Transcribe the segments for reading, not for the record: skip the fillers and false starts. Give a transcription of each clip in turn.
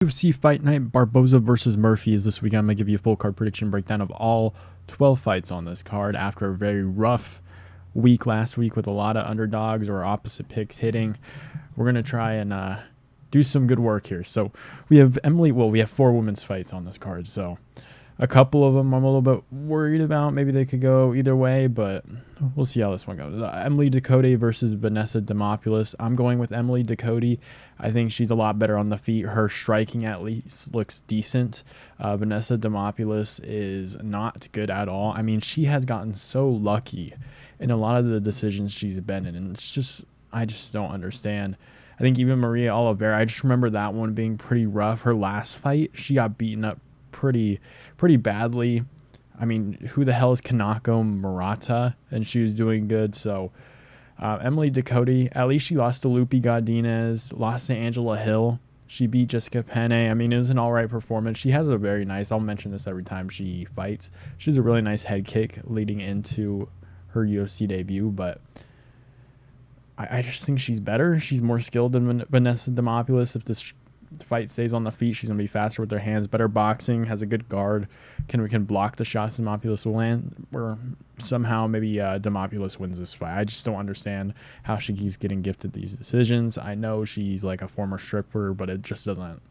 UFC Fight Night Barboza versus Murphy is this weekend. I'm going to give you a full card prediction breakdown of all 12 fights on this card after a very rough week last week with a lot of underdogs or opposite picks hitting. We're going to try and do some good work here. So we have we have 4 women's fights on this card. So a couple of them I'm a little bit worried about. Maybe they could go either way, but we'll see how this one goes. Emily Ducote versus Vanessa Demopoulos. I'm going with Emily Ducote. I think she's a lot better on the feet. Her striking at least looks decent. Vanessa Demopoulos is not good at all. I mean, she has gotten so lucky in a lot of the decisions she's been in, and I just don't understand. I think even Maria Oliveira, I just remember that one being pretty rough. Her last fight, she got beaten up pretty badly. I mean, who the hell is Kanako Murata? And she was doing good. So Emily Ducote, at least she lost to Lupi Godinez, lost to Angela Hill. She beat Jessica Penne. I mean, it was an all right performance. She has a very nice, I'll mention this every time she fights, she has a really nice head kick leading into her UFC debut, but I just think she's better. She's more skilled than Vanessa Demopoulos. If this fight stays on the feet, she's going to be faster with her hands, better boxing, has a good guard, can block the shots Demopoulos will land, or somehow maybe Demopoulos wins this fight. I just don't understand how she keeps getting gifted these decisions. I know she's like a former stripper, but it just doesn't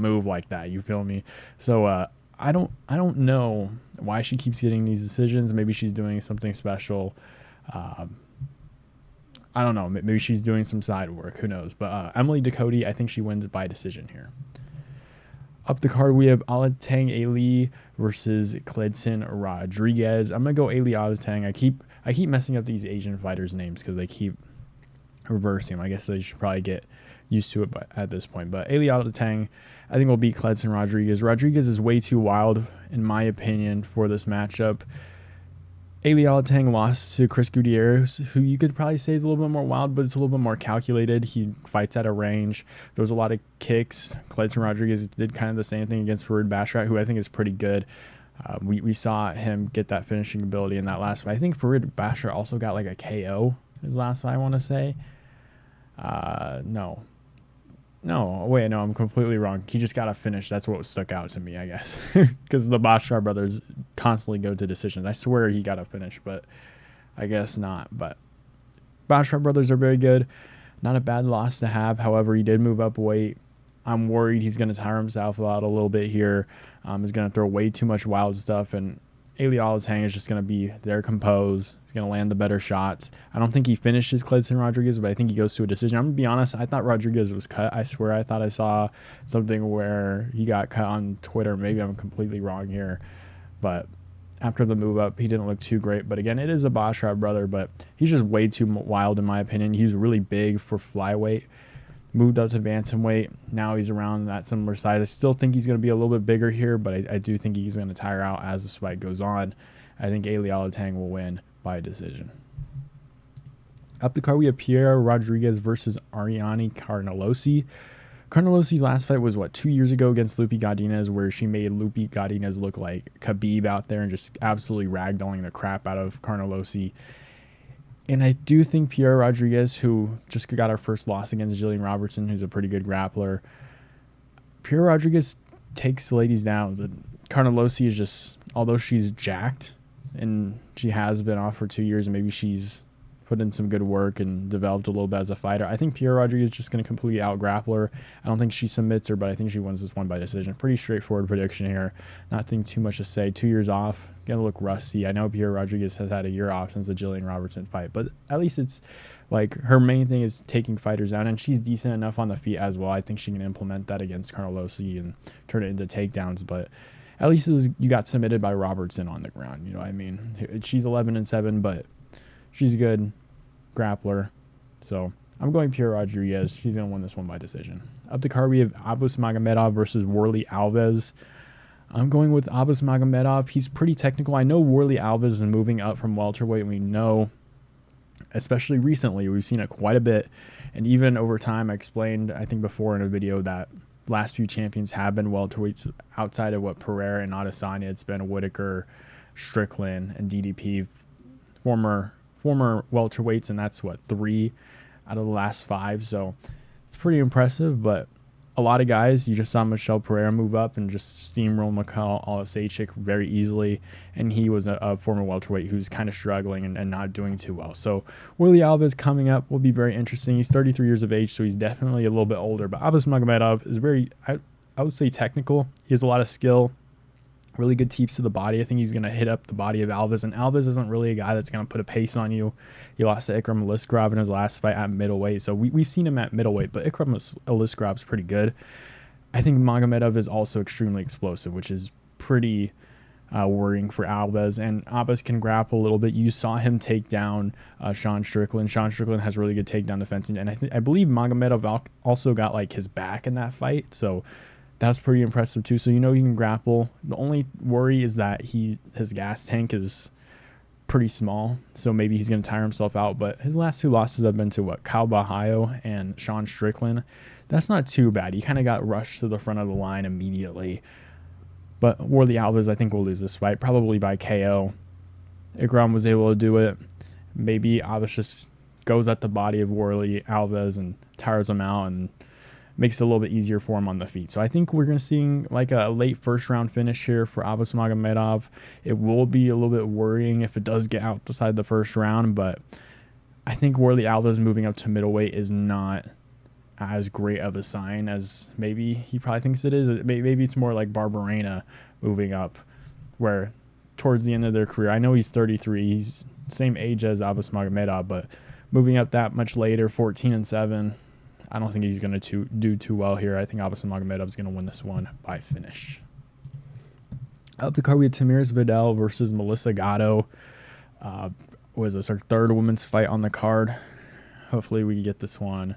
move like that, you feel me? So I don't know why she keeps getting these decisions. Maybe she's doing something special. I don't know. Maybe she's doing some side work. Who knows? But Emily Ducote, I think she wins by decision here. Up the card, we have Alatengheili versus Kleydson Rodrigues. I'm going to go Alateng. I keep messing up these Asian fighters' names because they keep reversing them. I guess they should probably get used to it at this point. But Alateng, I think, will beat Kleydson Rodrigues. Rodrigues is way too wild, in my opinion, for this matchup. Alateng lost to Chris Gutierrez, who you could probably say is a little bit more wild, but it's a little bit more calculated. He fights at a range. There was a lot of kicks. Kleydson Rodrigues did kind of the same thing against Farid Basharat, who I think is pretty good. We saw him get that finishing ability in that last fight. I think Farid Basharat also got like a KO his last fight, I want to say. No, I'm completely wrong. He just got a finish. That's what stuck out to me, I guess, because the Bashar brothers constantly go to decisions. I swear he got a finish, but I guess not. But Bashar brothers are very good. Not a bad loss to have. However, he did move up weight. I'm worried he's going to tire himself out a little bit here. He's going to throw way too much wild stuff, and Alateng is just going to be there composed. He's going to land the better shots. I don't think he finishes Kleydson Rodrigues, but I think he goes to a decision. I'm going to be honest, I thought Rodrigues was cut. I swear I thought I saw something where he got cut on Twitter. Maybe I'm completely wrong here. But after the move up, he didn't look too great. But again, it is a Basharat brother, but he's just way too wild in my opinion. He was really big for flyweight. Moved up to bantamweight. Now he's around that similar size. I still think he's going to be a little bit bigger here, but I do think he's going to tire out as this fight goes on. I think Alateng will win by decision. Up the card, we have Piera Rodrigues versus Ariane Carnelossi. Carnelossi's last fight was, 2 years ago against Lupi Godinez, where she made Lupi Godinez look like Khabib out there and just absolutely ragdolling the crap out of Carnelossi. And I do think Piera Rodrigues, who just got her first loss against Jillian Robertson, who's a pretty good grappler, Piera Rodrigues takes the ladies down. Carnelossi is just, although she's jacked, and she has been off for 2 years, and maybe she's put in some good work and developed a little bit as a fighter, I think Piera Rodrigues is just going to completely out-grapple her. I don't think she submits her, but I think she wins this one by decision. Pretty straightforward prediction here. Nothing too much to say. 2 years off. Going to look rusty. I know Piera Rodrigues has had a year off since the Jillian Robertson fight, but at least it's like her main thing is taking fighters down, and she's decent enough on the feet as well. I think she can implement that against Carnelossi and turn it into takedowns, but at least you got submitted by Robertson on the ground. You know what I mean? She's 11-7, but she's a good grappler. So I'm going Piera Rodrigues. She's going to win this one by decision. Up the card, we have Abus Magomedov versus Warlley Alves. I'm going with Abus Magomedov. He's pretty technical. I know Warlley Alves is moving up from welterweight. We know, especially recently, we've seen it quite a bit. And even over time, I explained, I think before in a video, that last few champions have been welterweights outside of what Pereira and Adesanya. It's been Whitaker, Strickland, and DDP, former welterweights, and that's 3 out of the last 5. So it's pretty impressive, but a lot of guys, you just saw Michel Pereira move up and just steamroll Mikhail Olasejchik very easily, and he was a former welterweight who's kind of struggling and not doing too well. So Warlley Alves coming up will be very interesting. He's 33 years of age, so he's definitely a little bit older, but Alves Magomedov is very, I would say, technical. He has a lot of skill, really good teeps to the body. I think he's going to hit up the body of Alves, and Alves isn't really a guy that's going to put a pace on you. He lost to Ikram Aliskerov in his last fight at middleweight, so we've seen him at middleweight, but Ikram Aliskerov's pretty good. I think Magomedov is also extremely explosive, which is pretty worrying for Alves, and Alves can grapple a little bit. You saw him take down Sean Strickland. Sean Strickland has really good takedown defense, and I believe Magomedov also got like his back in that fight, so that was pretty impressive too. So you know he can grapple. The only worry is that his gas tank is pretty small, so maybe he's going to tire himself out. But his last two losses have been to Kyle Bahayo and Sean Strickland. That's not too bad. He kind of got rushed to the front of the line immediately. But Warlley Alves, I think, will lose this fight, probably by KO. Ikram was able to do it. Maybe Alves just goes at the body of Warlley Alves and tires him out and makes it a little bit easier for him on the feet. So I think we're going to see like a late first round finish here for Alves Magomedov. It will be a little bit worrying if it does get outside the first round, but I think Warlley Alves moving up to middleweight is not as great of a sign as maybe he probably thinks it is. Maybe it's more like Barboza moving up, where towards the end of their career, I know he's 33, he's same age as Alves Magomedov, but moving up that much later, 14-7, I don't think he's going to do too well here. I think Alves Magomedov is going to win this one by finish. Up the card, we have Tamires Vidal versus Melissa Gatto. Was this our third women's fight on the card? Hopefully we get this one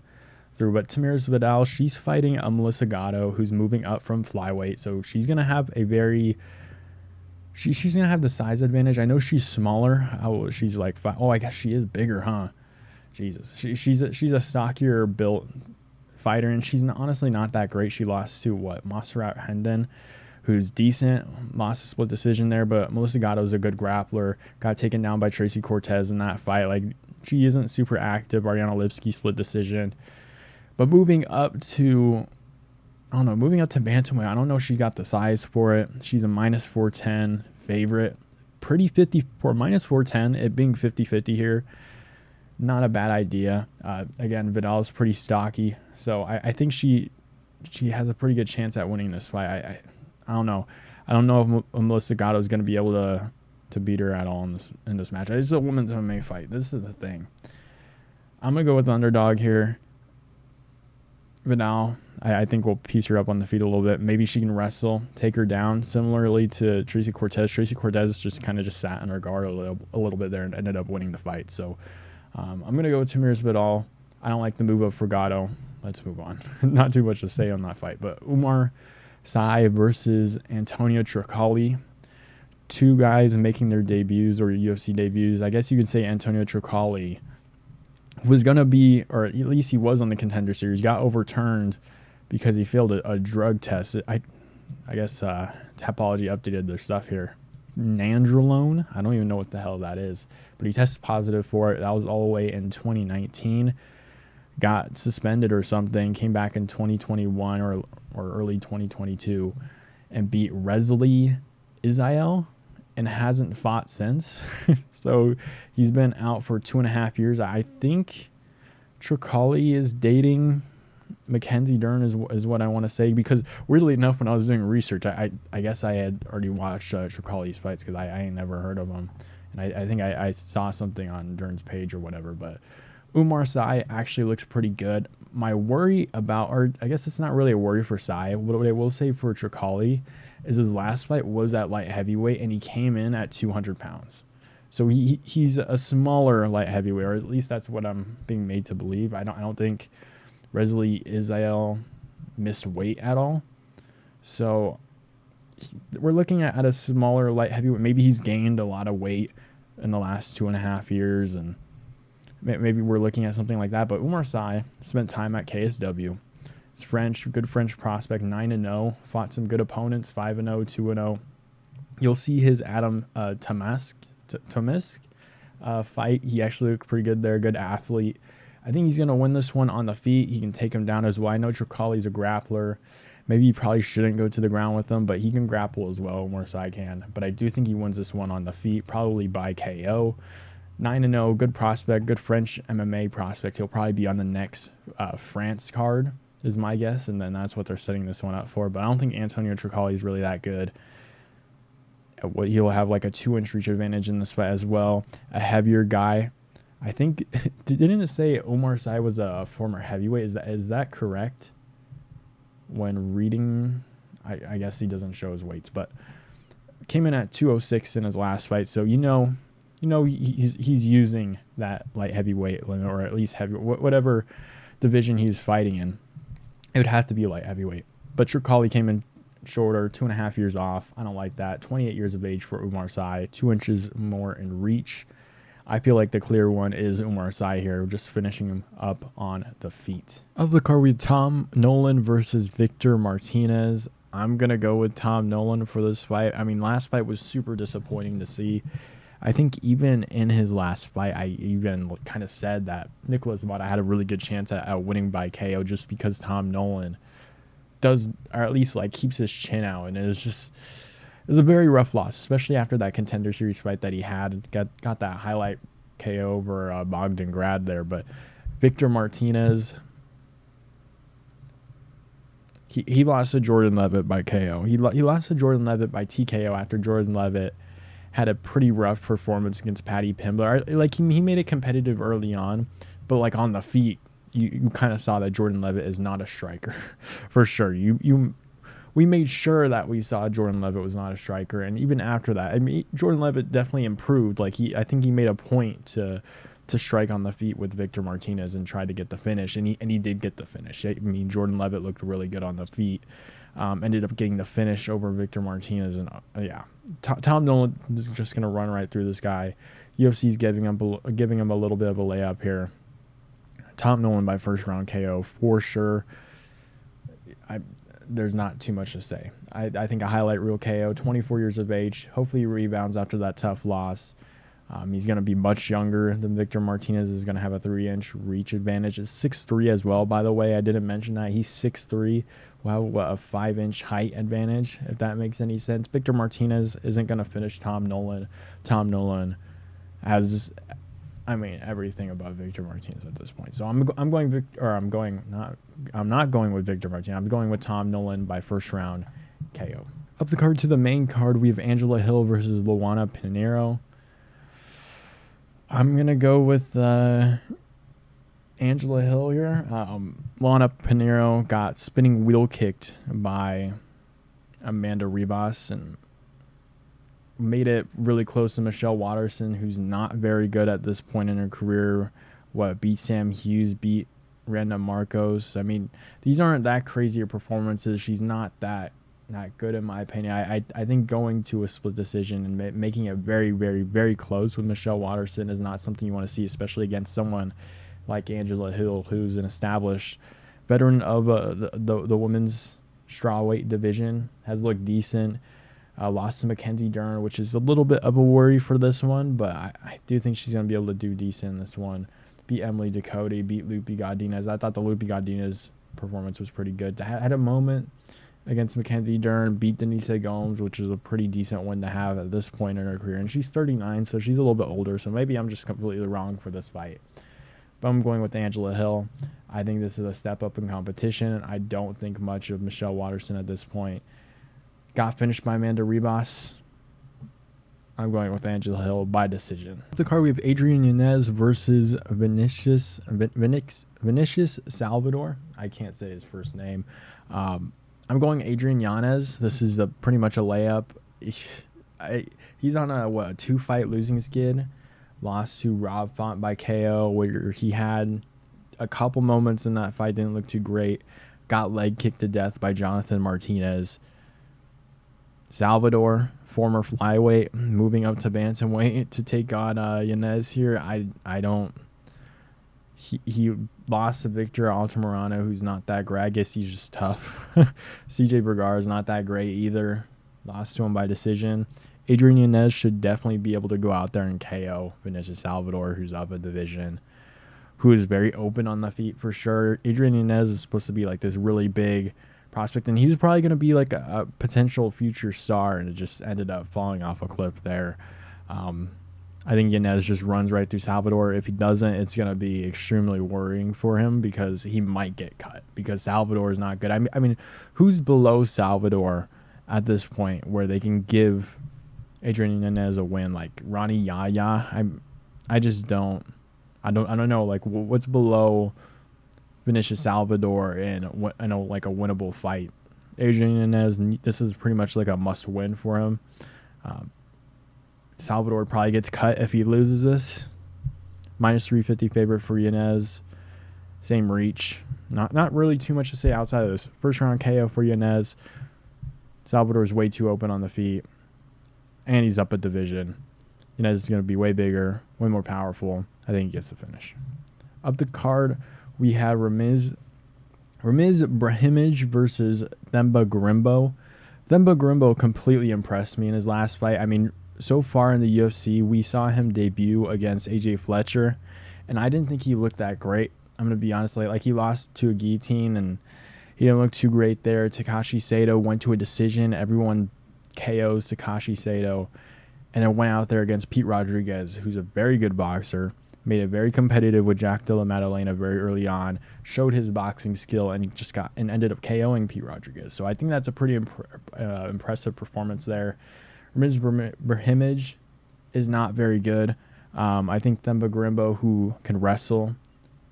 through. But Tamires Vidal, she's fighting Melissa Gatto, who's moving up from flyweight. So she's going to have a very... She's going to have the size advantage. I know she's smaller. She's like... Oh, I guess she is bigger, huh? Jesus, she's a stockier built fighter, and she's honestly not that great. She lost to Montserrat Hendon, who's decent, lost a split decision there, but Melissa Gatto is a good grappler. Got taken down by Tracy Cortez in that fight. Like, she isn't super active. Ariane Lipski split decision, but moving up to bantamweight, I don't know if she's got the size for it. She's a -410 favorite, pretty 50 for -410. It being 50-50 here. Not a bad idea. Again, Vidal is pretty stocky, so I think she has a pretty good chance at winning this fight. I don't know. I don't know if Melissa Gatto is going to be able to beat her at all in this match. It's a women's MMA fight. This is the thing. I'm gonna go with the underdog here. Vidal, I think we'll piece her up on the feet a little bit. Maybe she can wrestle, take her down, similarly to Tracy Cortez. Tracy Cortez just sat in her guard a little bit there and ended up winning the fight. So. I'm going to go with Tamires Vidal. I don't like the move up for Gatto. Let's move on. Not too much to say on that fight. But Oumar Sy versus Antonio Trócoli. Two guys making their debuts or UFC debuts. I guess you could say Antonio Trócoli was going to be, or at least he was on the Contender Series, got overturned because he failed a drug test. I guess Tapology updated their stuff here. Nandrolone. I don't even know what the hell that is, but he tested positive for it. That was all the way in 2019. Got suspended or something. Came back in 2021 or early 2022 and beat Resli Israel and hasn't fought since. So he's been out for 2.5 years. I think Trócoli is dating Mackenzie Dern is what I want to say, because weirdly enough, when I was doing research, I guess I had already watched Trócoli's fights, because I ain't never heard of him, and I think I saw something on Dern's page or whatever. But Oumar Sy actually looks pretty good. My worry about, or I guess it's not really a worry for Sy, what I will say for Trócoli is his last fight was at light heavyweight, and he came in at 200 pounds. So he's a smaller light heavyweight, or at least that's what I'm being made to believe. I don't think Resli Israel missed weight at all. So we're looking at a smaller light heavyweight. Maybe he's gained a lot of weight in the last 2.5 years, and maybe we're looking at something like that. But Oumar Sy spent time at KSW. It's French, good French prospect, 9-0. Fought some good opponents, 5-0, 2-0. You'll see his Adam Tomisk fight. He actually looked pretty good there, good athlete. I think he's going to win this one on the feet. He can take him down as well. I know Trócoli's a grappler. Maybe you probably shouldn't go to the ground with him, but he can grapple as well, Oumar can. But I do think he wins this one on the feet, probably by KO. 9-0, good prospect, good French MMA prospect. He'll probably be on the next France card, is my guess, and then that's what they're setting this one up for. But I don't think Antonio Trócoli is really that good. He'll have like a 2-inch reach advantage in this fight as well. A heavier guy. I think, didn't it say Oumar was a former heavyweight? Is that correct? When reading, I guess he doesn't show his weights, but came in at 206 in his last fight. So he's using that light heavyweight limit, or at least whatever division he's fighting in. It would have to be light heavyweight. But Trócoli came in shorter, 2.5 years off. I don't like that. 28 years of age for Oumar, 2 inches more in reach. I feel like the clear one is Oumar here, just finishing him up on the feet. Of the card, we have Tom Nolan versus Victor Martinez. I'm going to go with Tom Nolan for this fight. I mean, last fight was super disappointing to see. I think even in his last fight, I even kind of said that Nicolas Zambada had a really good chance at winning by KO just because Tom Nolan does, or at least like keeps his chin out, and it was a very rough loss, especially after that Contender Series fight that he had. Got that highlight KO over Bogdan Grad there. But Victor Martinez, he lost to Jordan Levitt by KO. He lost to Jordan Levitt by TKO after Jordan Levitt had a pretty rough performance against Paddy Pimblett. Like he made it competitive early on, but like on the feet, you kind of saw that Jordan Levitt is not a striker for sure. We made sure that we saw Jordan Levitt was not a striker, and even after that, I mean, Jordan Levitt definitely improved. Like I think he made a point to strike on the feet with Victor Martinez and try to get the finish, and he did get the finish. I mean, Jordan Levitt looked really good on the feet. Ended up getting the finish over Victor Martinez, and yeah, Tom Nolan is just gonna run right through this guy. UFC's giving him a little bit of a layup here. Tom Nolan by first round KO for sure. There's not too much to say. I think a highlight reel KO, 24 years of age. Hopefully he rebounds after that tough loss. He's going to be much younger than Victor Martinez. Is going to have a 3-inch reach advantage. It's 6'3" as well, by the way. I didn't mention that. He's 6'3". Wow, a 5-inch height advantage, if that makes any sense. Victor Martinez isn't going to finish Tom Nolan. Tom Nolan has, I mean, everything above Victor Martinez at this point. So I'm not going with Victor Martinez. I'm going with Tom Nolan by first round KO. Up the card to the main card, we have Angela Hill versus Luana Pinheiro. I'm gonna go with Angela Hill here. Luana Pinheiro got spinning wheel kicked by Amanda Ribas and made it really close to Michelle Waterson, who's not very good at this point in her career. Beat Sam Hughes, beat Randa Marcos. I mean, these aren't that crazy performances. She's not that good in my opinion. I think going to a split decision and making it very, very, very close with Michelle Waterson is not something you want to see, especially against someone like Angela Hill, who's an established veteran of the women's strawweight division, has looked decent. Lost to Mackenzie Dern, which is a little bit of a worry for this one, but I do think she's going to be able to do decent in this one. Beat Emily Ducote, beat Lupi Godinez. I thought the Lupi Godinez performance was pretty good. Had a moment against Mackenzie Dern, beat Denise Gomes, which is a pretty decent one to have at this point in her career. And she's 39, so she's a little bit older, so maybe I'm just completely wrong for this fight. But I'm going with Angela Hill. I think this is a step up in competition. I don't think much of Michelle Waterson at this point. Got finished by Amanda Ribas. I'm going with Angela Hill by decision. The card, we have Adrian Yanez versus Vinicius Salvador. I can't say his first name. I'm going Adrian Yanez. This is pretty much a layup. He's on a 2-fight losing skid. Lost to Rob Font by KO, where he had a couple moments in that fight, didn't look too great. Got leg kicked to death by Jonathan Martinez. Salvador, former flyweight, moving up to bantamweight to take on Yanez here. He lost to Victor Altamirano, who's not that great. I guess he's just tough. CJ Vergara is not that great either. Lost to him by decision. Adrian Yanez should definitely be able to go out there and KO Vinicius Salvador, who's up a division. who is very open on the feet for sure. Adrian Yanez is supposed to be like this really big prospect, and he was probably going to be like a potential future star, and it just ended up falling off a cliff there. I think Yanez just runs right through Salvador. If he doesn't, it's going to be extremely worrying for him because he might get cut because Salvador is not good. I mean, who's below Salvador at this point where they can give Adrian Yanez a win? Like Ronnie Yaya? I just don't. I don't know. Like what's below Vinicius Salvador in like a winnable fight? Adrian Yanez, this is pretty much like a must win for him. Salvador probably gets cut if he loses this. Minus 350 favorite for Yanez. Same reach. Not really too much to say outside of this. First round KO for Yanez. Salvador is way too open on the feet. And he's up a division. Yanez is going to be way bigger, way more powerful. I think he gets the finish. Up the card, we have Ramiz Brahimaj versus Themba Gorimbo. Themba Gorimbo completely impressed me in his last fight. I mean, so far in the UFC, we saw him debut against AJ Fletcher, and I didn't think he looked that great. I'm going to be honest. Like he lost to a guillotine, and he didn't look too great there. Takashi Sato went to a decision. Everyone KOs Takashi Sato, and then went out there against Pete Rodrigues, who's a very good boxer. Made it very competitive with Jack Della Maddalena very early on. Showed his boxing skill, and he just ended up KOing Pete Rodrigues. So I think that's a pretty impressive performance there. Ramiz Brahimaj is not very good. I think Themba Gorimbo, who can wrestle,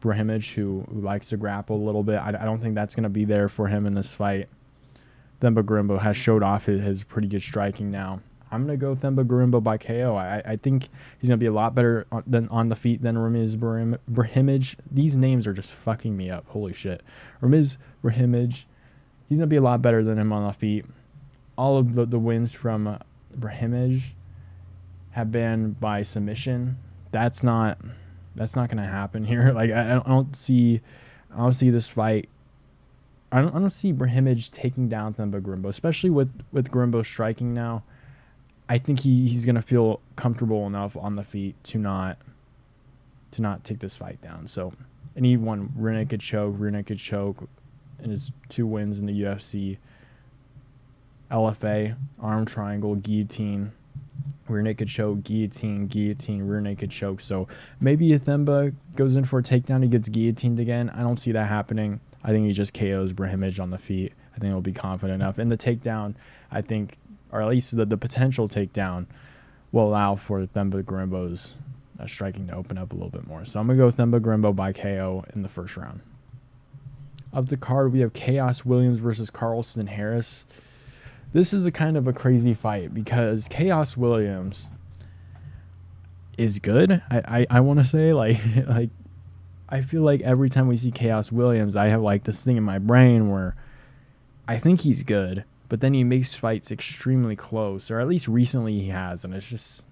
Brahimaj, who likes to grapple a little bit, I don't think that's going to be there for him in this fight. Themba Gorimbo has showed off his pretty good striking now. I'm going to go Themba Gorimbo by KO. I think he's going to be a lot better on the feet than Ramiz Brahimaj. These names are just fucking me up. Holy shit. Ramiz Brahimaj, he's going to be a lot better than him on the feet. All of the wins from Brahimaj have been by submission. That's not going to happen here. Like I don't see this fight. I don't see Brahimaj taking down Themba Gorimbo, especially with Gorimbo striking now. I think he's going to feel comfortable enough on the feet to not take this fight down. So, and he won rear naked choke in his 2 wins in the UFC. LFA, arm triangle, guillotine, rear naked choke, guillotine, rear naked choke. So maybe if Themba goes in for a takedown, he gets guillotined again. I don't see that happening. I think he just KOs Brahimaj on the feet. I think he'll be confident enough. And the takedown, I think, or at least the potential takedown, will allow for Themba Gorimbo's striking to open up a little bit more. So I'm going to go Themba Gorimbo by KO in the first round. Up the card, we have Khaos Williams versus Carlston Harris. This is a kind of a crazy fight because Khaos Williams is good. I want to say like I feel like every time we see Khaos Williams, I have like this thing in my brain where I think he's good, but then he makes fights extremely close, or at least recently he has, and it's just,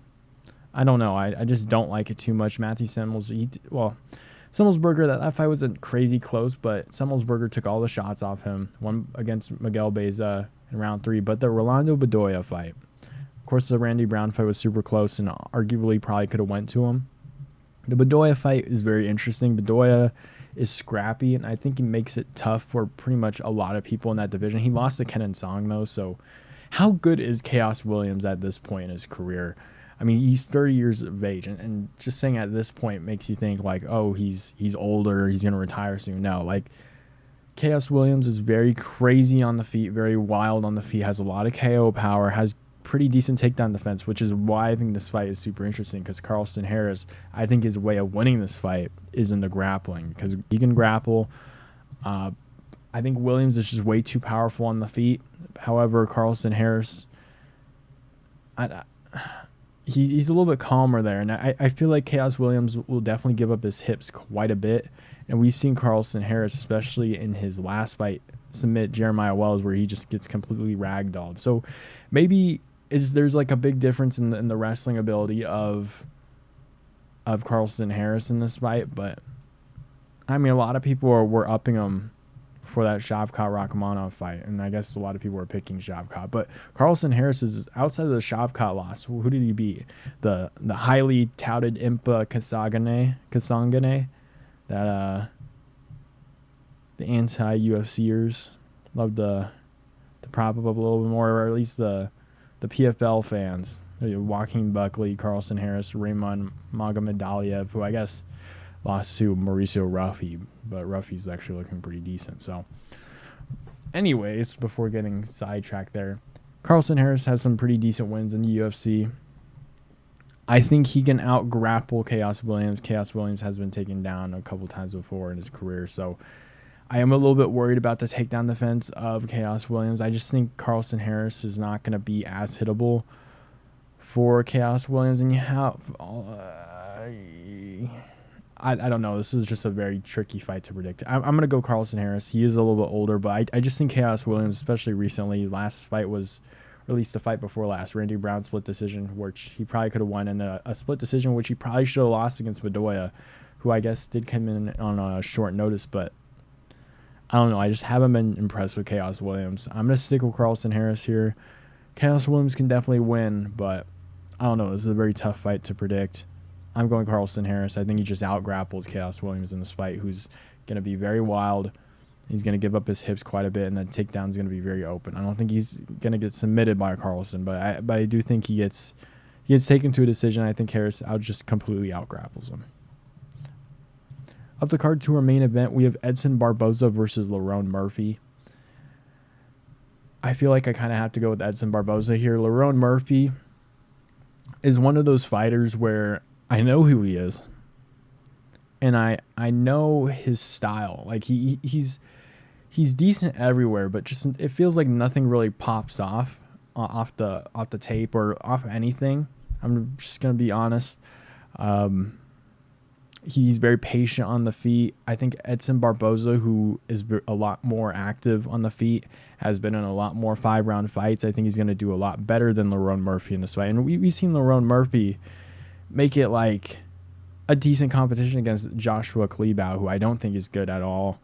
I don't know. I just don't like it too much. Matthew Semmelsberger, that fight wasn't crazy close, but Semmelsberger took all the shots off him. One against Miguel Beza in round 3, but the Rolando Bedoya fight, of course, the Randy Brown fight was super close and arguably probably could have went to him. The Bedoya fight is very interesting. Bedoya is scrappy, and I think he makes it tough for pretty much a lot of people in that division. He lost to Kenan Song, though, so how good is Khaos Williams at this point in his career? I mean, he's 30 years of age, and just saying at this point makes you think, like, oh, he's older, he's going to retire soon. No, like, Khaos Williams is very crazy on the feet, very wild on the feet, has a lot of KO power, has pretty decent takedown defense, which is why I think this fight is super interesting, because Carlston Harris, I think his way of winning this fight is in the grappling, because he can grapple. I think Williams is just way too powerful on the feet. However, Carlston Harris, he's a little bit calmer there, and I feel like Khaos Williams will definitely give up his hips quite a bit, and we've seen Carlston Harris, especially in his last fight, submit Jeremiah Wells, where he just gets completely ragdolled. So maybe there's like a big difference in the wrestling ability of Carlston Harris in this fight, but I mean, a lot of people were upping him for that Shavkat Rakhmonov fight, and I guess a lot of people were picking Shavkat, but Carlston Harris is outside of the Shavkat loss. Who did he beat? The highly touted Impa Kasangane, that the anti-UFCers love to prop up a little bit more, or at least the PFL fans. Joaquin Buckley, Carlson Harris, Raymond Magomedov, who I guess lost to Mauricio Ruffy, but Ruffy's actually looking pretty decent. So, anyways, before getting sidetracked there, Carlson Harris has some pretty decent wins in the UFC. I think he can out-grapple Khaos Williams. Khaos Williams has been taken down a couple times before in his career, so I am a little bit worried about the takedown defense of Khaos Williams. I just think Carlson Harris is not going to be as hittable for Khaos Williams, and you have... I don't know. This is just a very tricky fight to predict. I'm going to go Carlson Harris. He is a little bit older, but I just think Khaos Williams, especially recently, last fight was, or at least the fight before last, Randy Brown split decision, which he probably could have won, and a split decision which he probably should have lost against Bedoya, who I guess did come in on a short notice, but I don't know. I just haven't been impressed with Khaos Williams. I'm going to stick with Carlson Harris here. Khaos Williams can definitely win, but I don't know. This is a very tough fight to predict. I'm going Carlson Harris. I think he just out-grapples Khaos Williams in this fight, who's going to be very wild. He's going to give up his hips quite a bit, and that takedown is going to be very open. I don't think he's going to get submitted by Carlson, but I do think he gets taken to a decision. I think Harris just completely out-grapples him. Up the card to our main event, we have Edson Barboza versus Lerone Murphy. I feel like I kind of have to go with Edson Barboza here. Lerone Murphy is one of those fighters where I know who he is, and I know his style. Like he's decent everywhere, but just it feels like nothing really pops off the tape or off anything. I'm just gonna be honest. He's very patient on the feet. I think Edson Barboza, who is a lot more active on the feet, has been in a lot more 5-round fights. I think he's going to do a lot better than Lerone Murphy in this fight. And we've seen Lerone Murphy make it like a decent competition against Joshua Kleydson, who I don't think is good at all.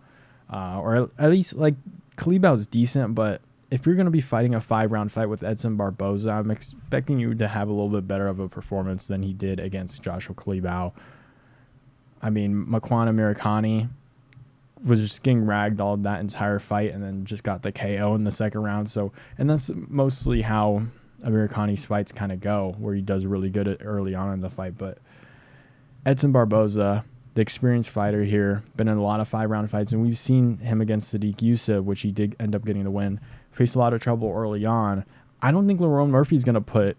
Or at least, like, Kleydson is decent, but if you're going to be fighting a 5-round fight with Edson Barboza, I'm expecting you to have a little bit better of a performance than he did against Joshua Kleydson. I mean, Makwan Amirkhani was just getting ragged all that entire fight and then just got the KO in the second round. So, and that's mostly how Amirkhani's fights kind of go, where he does really good early on in the fight. But Edson Barboza, the experienced fighter here, been in a lot of 5-round fights, and we've seen him against Sadiq Yusuff, which he did end up getting the win, faced a lot of trouble early on. I don't think Lerone Murphy's going to put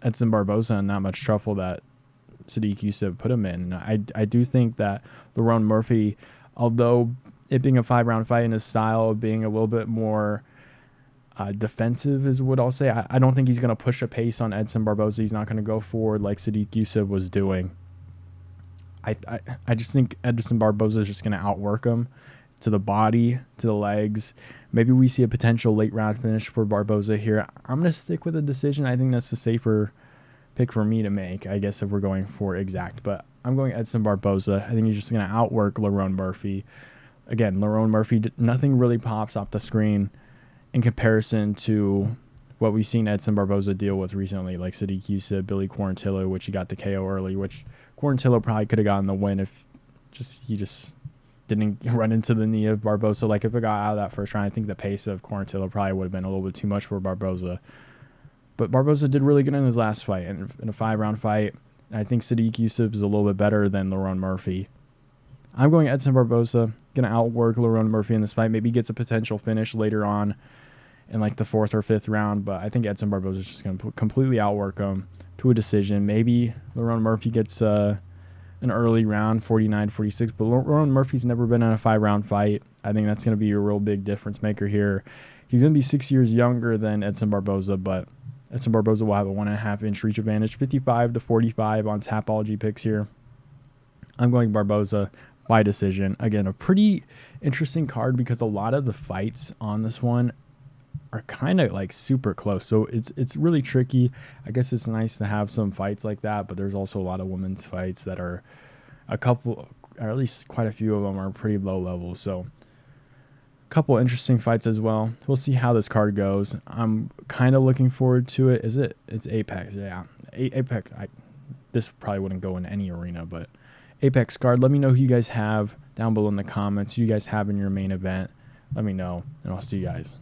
Edson Barboza in that much trouble that Sadiq Yusuff put him in. I do think that Lerone Murphy, although it being a 5-round fight in his style of being a little bit more defensive is what I'll say, I don't think he's going to push a pace on Edson Barboza. He's not going to go forward like Sadiq Yusuff was doing. I just think Edson Barboza is just going to outwork him to the body, to the legs. Maybe we see a potential late round finish for Barboza here. I'm going to stick with a decision. I think that's the safer pick for me to make, I guess, if we're going for exact. But I'm going Edson Barboza. I think he's just going to outwork Lerone Murphy. Again, Lerone Murphy, nothing really pops off the screen in comparison to what we've seen Edson Barboza deal with recently, like Sadiq Yusuff, Billy Quarantillo, which he got the KO early, which Quarantillo probably could have gotten the win if he just didn't run into the knee of Barboza. Like, if it got out of that first round, I think the pace of Quarantillo probably would have been a little bit too much for Barboza. But Barboza did really good in his last fight, in a 5-round fight. And I think Sadiq Yusuff is a little bit better than Lerone Murphy. I'm going Edson Barboza, going to outwork Lerone Murphy in this fight. Maybe gets a potential finish later on in like the 4th or 5th round, but I think Edson Barboza is just going to completely outwork him to a decision. Maybe Lerone Murphy gets an early round, 49-46, but Lerone Murphy's never been in a 5-round fight. I think that's going to be a real big difference maker here. He's going to be 6 years younger than Edson Barboza, but Edson Barboza will have a 1.5-inch reach advantage, 55-45 on Tapology picks here. I'm going Barboza by decision. Again, a pretty interesting card because a lot of the fights on this one are kind of like super close. So it's really tricky. I guess it's nice to have some fights like that, but there's also a lot of women's fights that are a couple, or at least quite a few of them are pretty low level. So couple interesting fights as well. We'll see how this card goes. I'm kind of looking forward to it. It's Apex? Yeah, Apex. This probably wouldn't go in any arena, but Apex card. Let me know who you guys have down below in the comments. Who you guys have in your main event. Let me know, and I'll see you guys